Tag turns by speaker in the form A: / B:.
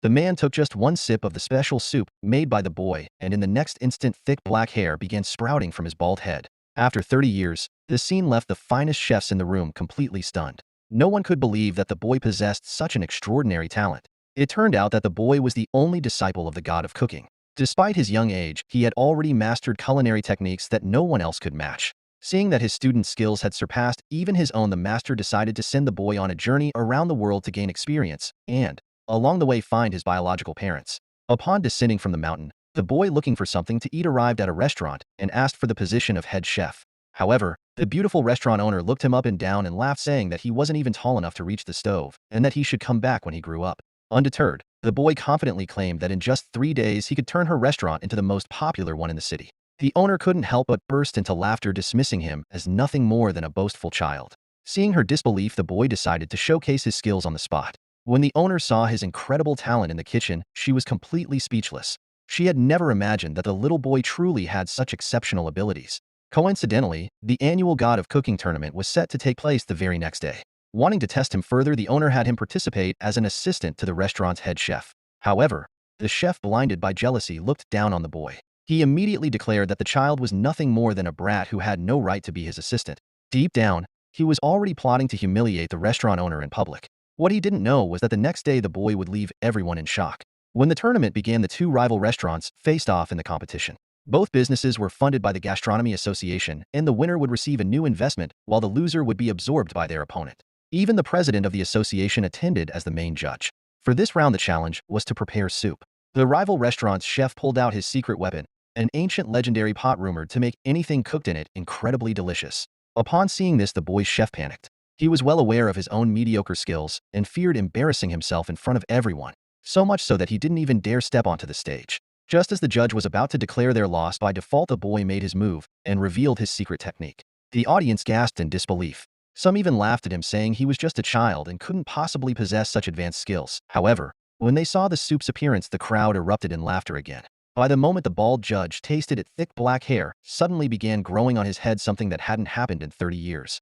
A: The man took just one sip of the special soup made by the boy, and in the next instant thick black hair began sprouting from his bald head. After 30 years, this scene left the finest chefs in the room completely stunned. No one could believe that the boy possessed such an extraordinary talent. It turned out that the boy was the only disciple of the god of cooking. Despite his young age, he had already mastered culinary techniques that no one else could match. Seeing that his student's skills had surpassed even his own, the master decided to send the boy on a journey around the world to gain experience and, along the way, find his biological parents. Upon descending from the mountain, the boy, looking for something to eat, arrived at a restaurant and asked for the position of head chef. However, the beautiful restaurant owner looked him up and down and laughed, saying that he wasn't even tall enough to reach the stove and that he should come back when he grew up. Undeterred, the boy confidently claimed that in just 3 days he could turn her restaurant into the most popular one in the city. The owner couldn't help but burst into laughter, dismissing him as nothing more than a boastful child. Seeing her disbelief, the boy decided to showcase his skills on the spot. When the owner saw his incredible talent in the kitchen, she was completely speechless. She had never imagined that the little boy truly had such exceptional abilities. Coincidentally, the annual God of Cooking tournament was set to take place the very next day. Wanting to test him further, the owner had him participate as an assistant to the restaurant's head chef. However, the chef, blinded by jealousy, looked down on the boy. He immediately declared that the child was nothing more than a brat who had no right to be his assistant. Deep down, he was already plotting to humiliate the restaurant owner in public. What he didn't know was that the next day the boy would leave everyone in shock. When the tournament began, the two rival restaurants faced off in the competition. Both businesses were funded by the Gastronomy Association, and the winner would receive a new investment while the loser would be absorbed by their opponent. Even the president of the association attended as the main judge. For this round, the challenge was to prepare soup. The rival restaurant's chef pulled out his secret weapon, an ancient legendary pot rumored to make anything cooked in it incredibly delicious. Upon seeing this, the boy's chef panicked. He was well aware of his own mediocre skills and feared embarrassing himself in front of everyone, so much so that he didn't even dare step onto the stage. Just as the judge was about to declare their loss by default, the boy made his move and revealed his secret technique. The audience gasped in disbelief. Some even laughed at him, saying he was just a child and couldn't possibly possess such advanced skills. However, when they saw the soup's appearance, the crowd erupted in laughter again. By the moment the bald judge tasted it, thick black hair suddenly began growing on his head, something that hadn't happened in 30 years.